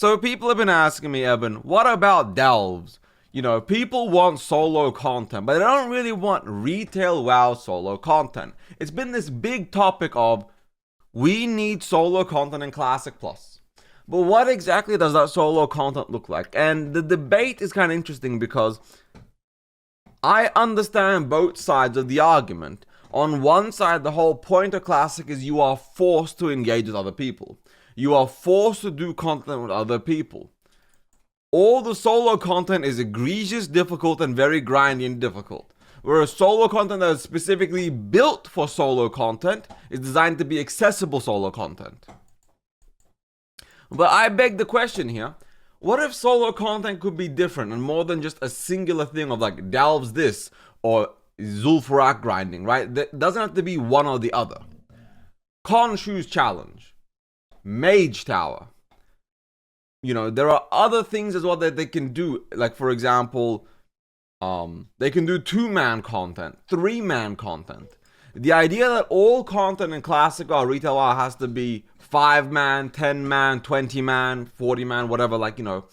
So people have been asking me, Evan, what about delves? You know, people want solo content, but they don't really want retail WoW solo content. It's been this big topic of we need solo content in Classic Plus. But what exactly does that solo content look like? And the debate is kind of interesting because I understand both sides of the argument. On one side, the whole point of Classic is you are forced to engage with other people. You are forced to do content with other people. All the solo content is egregious, difficult, and very grindy and difficult. Whereas solo content that is specifically built for solo content is designed to be accessible solo content. But I beg the question here, what if solo content could be different and more than just a singular thing of like delves this or Zul'Farrak grinding, right? That doesn't have to be one or the other. Khonshu's challenge, Mage Tower. You know, there are other things as well that they can do. Like, for example, they can do 2-man content, 3-man content. The idea that all content in Classic or Retail WoW has to be 5-man, 10-man, 20-man, 40-man, whatever, like, you know,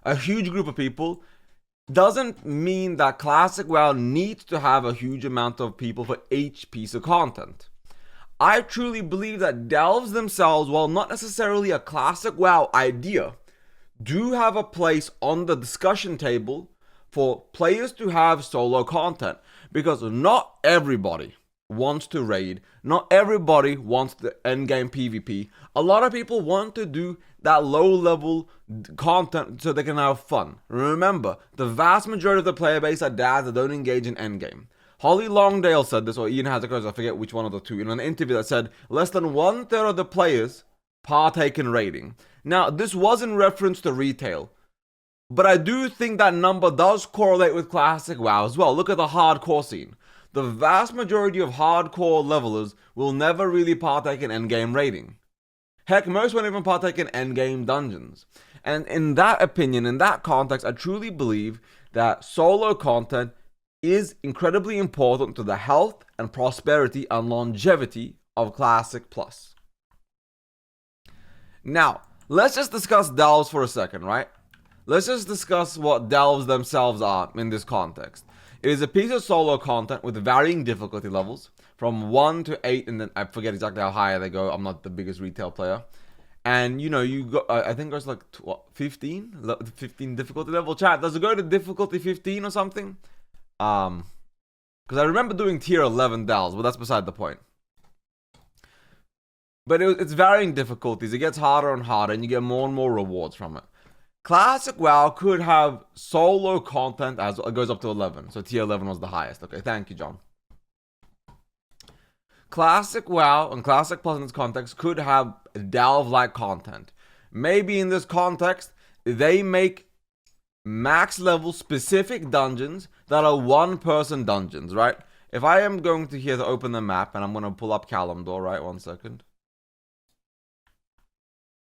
a huge group of people doesn't mean that Classic WoW needs to have a huge amount of people for each piece of content. I truly believe that delves themselves, while not necessarily a Classic WoW idea, do have a place on the discussion table for players to have solo content, because not everybody wants to raid, not everybody wants the endgame PvP. A lot of people want to do that low level content so they can have fun. Remember, the vast majority of the player base are dads that don't engage in endgame. Holly Longdale said this, or Ian Hazard, I forget which one of the two, in an interview that said less than 1/3 of the players partake in raiding. Now, this was in reference to retail, but I do think that number does correlate with Classic WoW as well. Look at the hardcore scene. The vast majority of hardcore levelers will never really partake in endgame raiding. Heck, most won't even partake in endgame dungeons. And in that opinion, in that context, I truly believe that solo content is incredibly important to the health and prosperity and longevity of Classic Plus. Now, let's just discuss delves for a second, right? Let's just discuss what delves themselves are in this context. It is a piece of solo content with varying difficulty levels from 1 to 8, and then I forget exactly how high they go. I'm not the biggest retail player. And you know, you go, I think it goes like 15 difficulty level. Chat, does it go to difficulty 15 or something? Because I remember doing tier 11 delves, but that's beside the point. But it's varying difficulties. It gets harder and harder, and you get more and more rewards from it. Classic WoW could have solo content as it goes up to 11. So tier 11 was the highest. Okay, thank you, John. Classic WoW and Classic Plus in this context could have delve-like content. Maybe in this context, they make max level specific dungeons that are 1-person dungeons, right? If I am going to here to open the map, and I'm going to pull up Kalimdor, right? 1 second.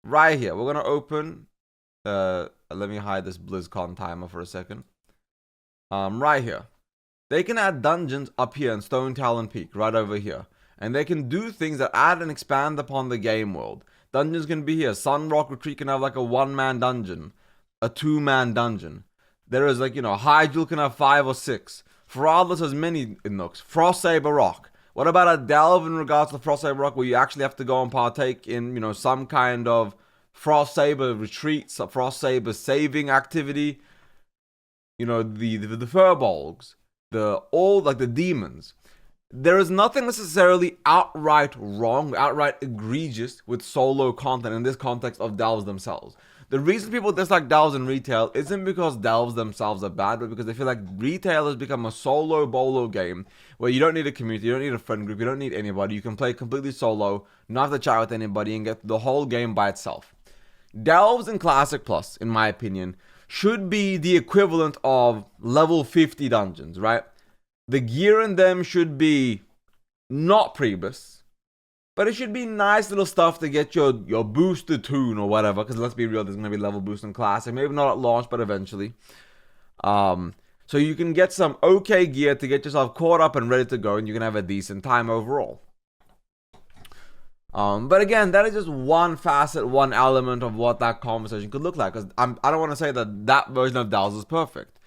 Right here, we're going to open... let me hide this BlizzCon timer for a second. Right here. They can add dungeons up here in Stone Talon Peak, right over here. And they can do things that add and expand upon the game world. Dungeons can be here. Sunrock Retreat can have like a 1-man dungeon. A 2-man dungeon. There is like, you know, Hyjul can have 5 or 6. Faradless has many nooks. Frostsaber Rock. What about a delve in regards to Frostsaber Rock where you actually have to go and partake in, you know, some kind of Frostsaber retreats, a Frostsaber saving activity, you know, the Furbolgs, all like the demons. There is nothing necessarily outright wrong, outright egregious with solo content in this context of delves themselves. The reason people dislike delves in retail isn't because delves themselves are bad, but because they feel like retail has become a solo bolo game where you don't need a community, you don't need a friend group, you don't need anybody. You can play completely solo, not have to chat with anybody, and get the whole game by itself. Delves in Classic Plus, in my opinion, should be the equivalent of level 50 dungeons, right? The gear in them should be not Priebus, but it should be nice little stuff to get your boosted tune or whatever, because let's be real, there's going to be level boost in Classic. Maybe not at launch, but eventually. So you can get some okay gear to get yourself caught up and ready to go, and you can have a decent time overall. But again, that is just one facet, one element of what that conversation could look like. Because I don't want to say that that version of Delves is perfect.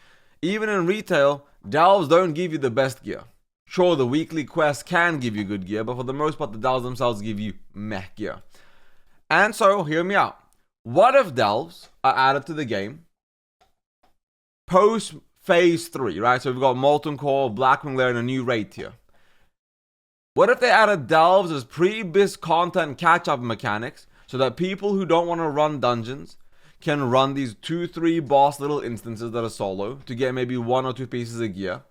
Even in retail, Delves don't give you the best gear. Sure, the weekly quests can give you good gear, but for the most part, the Delves themselves give you meh gear. And so, hear me out. What if Delves are added to the game post Phase 3, right? So we've got Molten Core, Blackwing Lair, and a new raid tier. What if they added Delves as pre-bis content catch-up mechanics so that people who don't want to run dungeons can run these 2-3 boss little instances that are solo to get maybe 1 or 2 pieces of gear,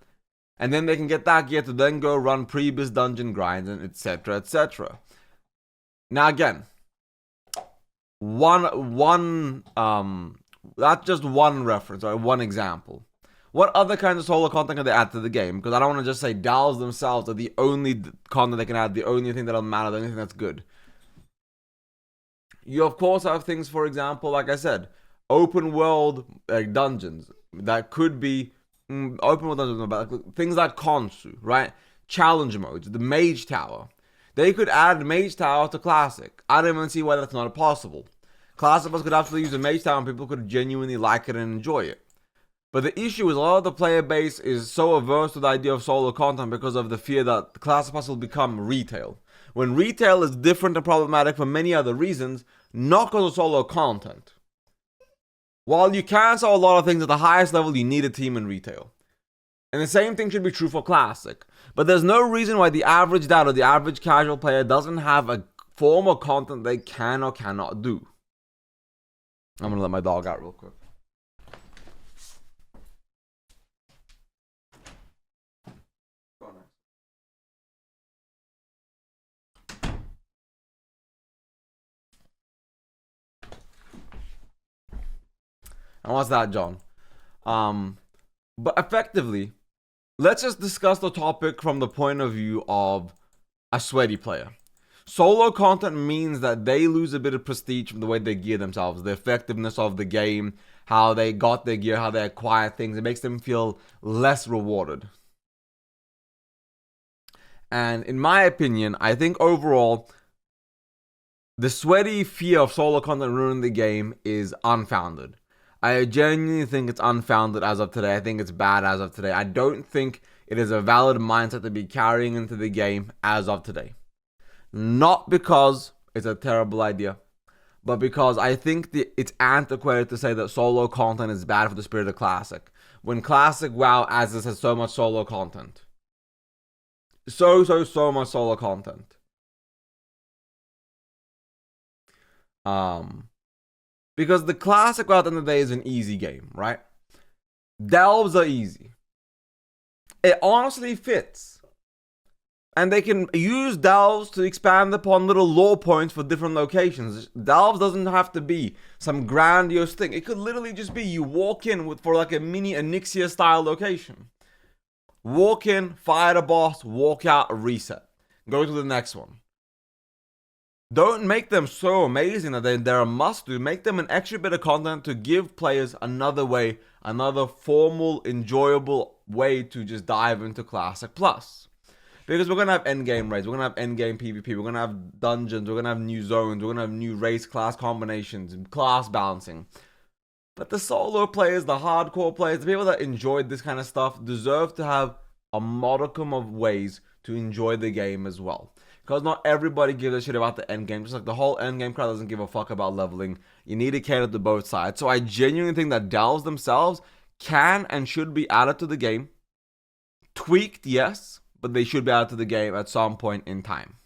and then they can get that gear to then go run pre-bis dungeon grinds and etc, etc. Now again, that's just one reference or one example. What other kinds of solo content can they add to the game? Because I don't want to just say Delves themselves are the only content they can add, the only thing that'll matter, the only thing that's good. You of course have things, for example, like I said, open world dungeons that could be open world dungeons, but things like Konsu, right? Challenge modes, the Mage Tower. They could add Mage Tower to Classic. I don't even see why that's not possible. Classic could absolutely use a Mage Tower and people could genuinely like it and enjoy it. But the issue is a lot of the player base is so averse to the idea of solo content because of the fear that the Classic Pass will become retail. When retail is different and problematic for many other reasons, not because of solo content. While you can sell a lot of things at the highest level, you need a team in retail. And the same thing should be true for Classic. But there's no reason why the average dad or the average casual player doesn't have a form of content they can or cannot do. I'm going to let my dog out real quick. And what's that, John? But effectively, let's just discuss the topic from the point of view of a sweaty player. Solo content means that they lose a bit of prestige from the way they gear themselves, the effectiveness of the game, how they got their gear, how they acquire things. It makes them feel less rewarded. And in my opinion, I think overall, the sweaty fear of solo content ruining the game is unfounded. I genuinely think it's unfounded as of today. I think it's bad as of today. I don't think it is a valid mindset to be carrying into the game as of today. Not because it's a terrible idea, but because I think it's antiquated to say that solo content is bad for the spirit of Classic. When Classic WoW as this has so much solo content. So much solo content. Because the Classic WoW at the end of the day is an easy game, right? Delves are easy. It honestly fits. And they can use Delves to expand upon little lore points for different locations. Delves doesn't have to be some grandiose thing. It could literally just be you walk in for like a mini Onyxia style location. Walk in, fire the boss, walk out, reset. Go to the next one. Don't make them so amazing that they're a must-do. Make them an extra bit of content to give players another way, another formal, enjoyable way to just dive into Classic Plus. Because we're going to have endgame raids, we're going to have endgame PvP, we're going to have dungeons, we're going to have new zones, we're going to have new race class combinations, class balancing. But the solo players, the hardcore players, the people that enjoyed this kind of stuff deserve to have a modicum of ways to enjoy the game as well. Because not everybody gives a shit about the end game. Just like the whole end game crowd doesn't give a fuck about leveling. You need to cater to both sides. So I genuinely think that Delves themselves can and should be added to the game. Tweaked, yes, but they should be added to the game at some point in time.